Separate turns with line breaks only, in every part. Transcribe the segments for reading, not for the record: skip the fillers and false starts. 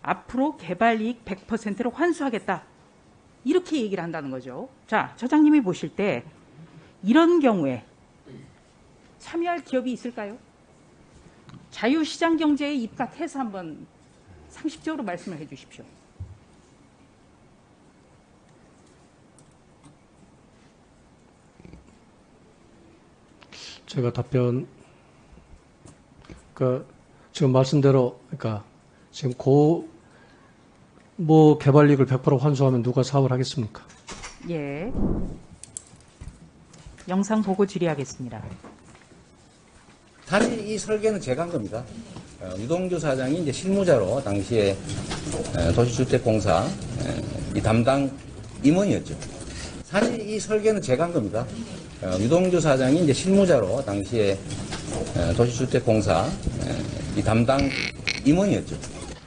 앞으로 개발이익 100%를 환수하겠다. 이렇게 얘기를 한다는 거죠. 자, 처장님이 보실 때 이런 경우에 참여할 기업이 있을까요? 자유시장 경제에 입각해서 한번 상식적으로 말씀을 해 주십시오.
제가 답변, 지금 말씀대로, 지금 개발이익을 100% 환수하면 누가 사업을 하겠습니까?
예. 영상 보고 질의하겠습니다.
사실 이 설계는 제가 한 겁니다. 유동규 사장이 이제 실무자로 당시에 도시주택공사 이 담당 임원이었죠. 사실 이 설계는 제가 한 겁니다. 유동규 사장이 이제 실무자로 당시에 도시주택공사 이 담당 임원이었죠.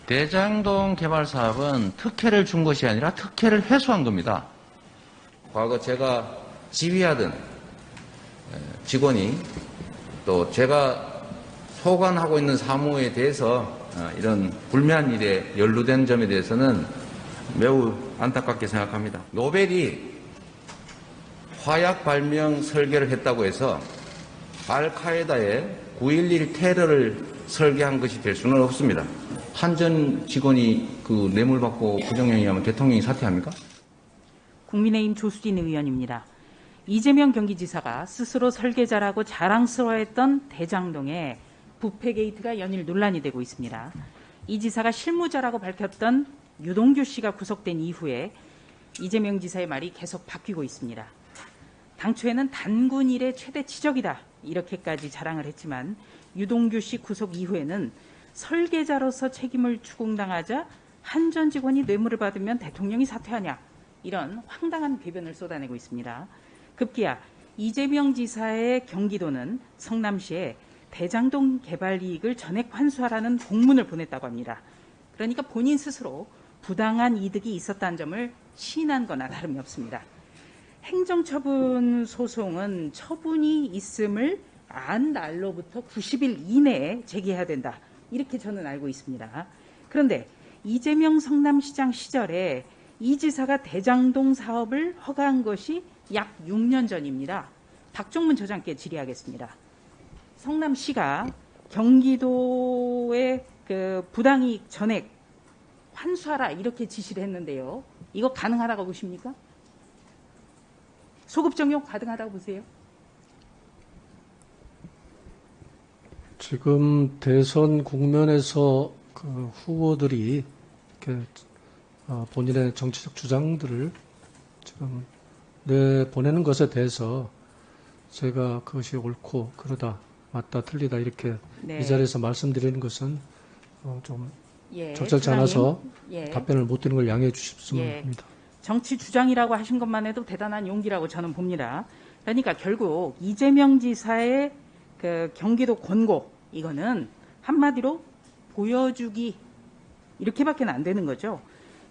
대장동 개발 사업은 특혜를 준 것이 아니라 특혜를 회수한 겁니다. 과거 제가 지휘하던 직원이 또 제가 소관하고 있는 사무에 대해서 이런 불미한 일에 연루된 점에 대해서는 매우 안타깝게 생각합니다. 노벨이 화약 발명 설계를 했다고 해서 알카에다의 9.11 테러를 설계한 것이 될 수는 없습니다. 한 전 직원이 그 뇌물 받고 부정행위하면 대통령이 사퇴합니까?
국민의힘 조수진 의원입니다. 이재명 경기지사가 스스로 설계자라고 자랑스러워했던 대장동에 부패 게이트가 연일 논란이 되고 있습니다. 이 지사가 실무자라고 밝혔던 유동규 씨가 구속된 이후에 이재명 지사의 말이 계속 바뀌고 있습니다. 당초에는 단군 일의 최대 치적이다 이렇게까지 자랑을 했지만 유동규 씨 구속 이후에는 설계자로서 책임을 추궁당하자 한 전 직원이 뇌물을 받으면 대통령이 사퇴하냐 이런 황당한 배변을 쏟아내고 있습니다. 급기야 이재명 지사의 경기도는 성남시에 대장동 개발 이익을 전액 환수하라는 공문을 보냈다고 합니다. 그러니까 본인 스스로 부당한 이득이 있었다는 점을 시인한 거나 다름이 없습니다. 행정처분 소송은 처분이 있음을 안 날로부터 90일 이내에 제기해야 된다. 이렇게 저는 알고 있습니다. 그런데 이재명 성남시장 시절에 이 지사가 대장동 사업을 허가한 것이 약 6년 전입니다. 박종문 처장께 질의하겠습니다. 성남시가 경기도의 그 부당이익 전액 환수하라 이렇게 지시를 했는데요. 이거 가능하다고 보십니까? 소급 적용 가능하다고 보세요?
지금 대선 국면에서 그 후보들이 이렇게 본인의 정치적 주장들을 지금 내보내는 것에 대해서 제가 그것이 옳고 그러다 맞다 틀리다 이렇게
네.
이 자리에서 말씀드리는 것은 좀
예,
적절치
처장님.
않아서
예.
답변을 못 드리는 걸 양해해 주셨으면
예.
합니다.
정치 주장이라고 하신 것만 해도 대단한 용기라고 저는 봅니다. 그러니까 결국 이재명 지사의 그 경기도 권고 이거는 한마디로 보여주기 이렇게밖에 안 되는 거죠.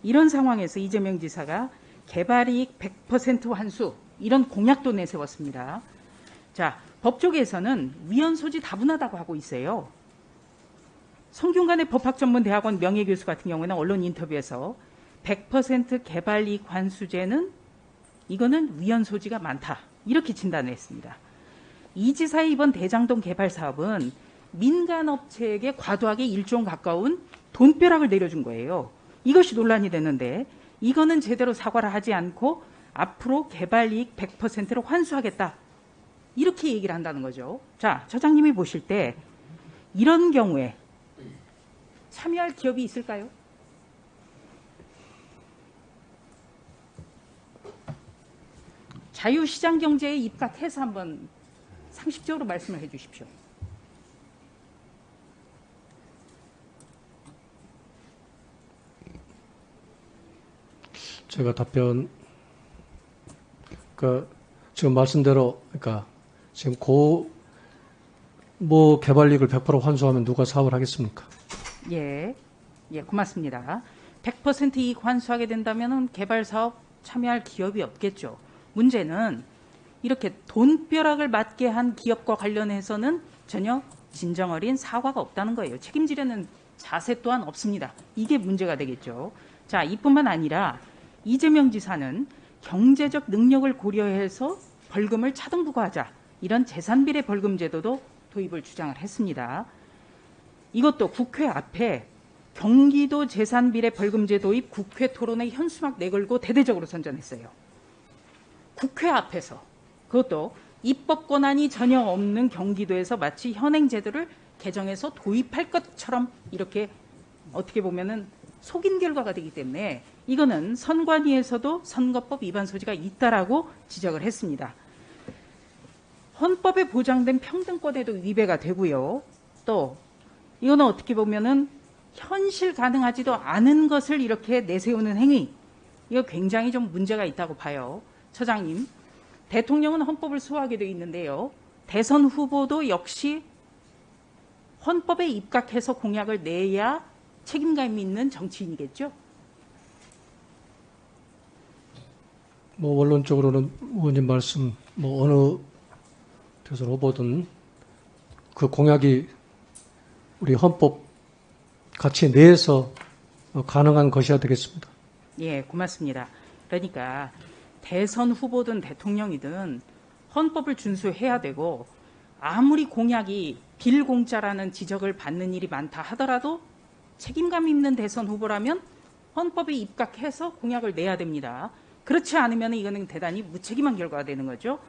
이런 상황에서 이재명 지사가 개발이익 100% 환수 이런 공약도 내세웠습니다. 자, 법조계에서는 위헌 소지 다분하다고 하고 있어요. 성균관의 법학전문대학원 명예교수 같은 경우에는 언론 인터뷰에서 100% 개발이익 환수제는 이거는 위헌 소지가 많다. 이렇게 진단했습니다. 이 지사의 이번 대장동 개발 사업은 민간업체에게 과도하게 1조 가까운 돈벼락을 내려준 거예요. 이것이 논란이 되는데 이거는 제대로 사과를 하지 않고 앞으로 개발이익 100%를 환수하겠다. 이렇게 얘기를 한다는 거죠. 자, 처장님이 보실 때 이런 경우에 참여할 기업이 있을까요? 자유시장 경제에 입각해서 한번 상식적으로 말씀을 해 주십시오.
제가 답변, 지금 말씀대로, 지금 개발이익을 100% 환수하면 누가 사업을 하겠습니까?
예, 고맙습니다. 100% 이익 환수하게 된다면 개발 사업 참여할 기업이 없겠죠. 문제는 이렇게 돈벼락을 맞게 한 기업과 관련해서는 전혀 진정 어린 사과가 없다는 거예요. 책임지려는 자세 또한 없습니다. 이게 문제가 되겠죠. 자, 이뿐만 아니라 이재명 지사는 경제적 능력을 고려해서 벌금을 차등부과하자, 이런 재산비례 벌금 제도도 도입을 주장을 했습니다. 이것도 국회 앞에 경기도 재산비례 벌금제 도입 국회 토론회 현수막 내걸고 대대적으로 선전했어요. 국회 앞에서. 그것도 입법 권한이 전혀 없는 경기도에서 마치 현행 제도를 개정해서 도입할 것처럼 이렇게 어떻게 보면은 속인 결과가 되기 때문에 이거는 선관위에서도 선거법 위반 소지가 있다라고 지적을 했습니다. 헌법에 보장된 평등권에도 위배가 되고요. 또 이거는 어떻게 보면은 현실 가능하지도 않은 것을 이렇게 내세우는 행위, 이거 굉장히 좀 문제가 있다고 봐요. 처장님, 대통령은 헌법을 수호하게 되어 있는데요. 대선 후보도 역시 헌법에 입각해서 공약을 내야 책임감 있는 정치인이겠죠?
뭐 원론적으로는 의원님 말씀 뭐 어느 대선 후보든 그 공약이 우리 헌법 가치 내에서 가능한 것이어야 되겠습니다.
예, 고맙습니다. 그러니까 대선 후보든 대통령이든 헌법을 준수해야 되고, 아무리 공약이 빌공짜라는 지적을 받는 일이 많다 하더라도 책임감 있는 대선 후보라면 헌법에 입각해서 공약을 내야 됩니다. 그렇지 않으면 이거는 대단히 무책임한 결과가 되는 거죠.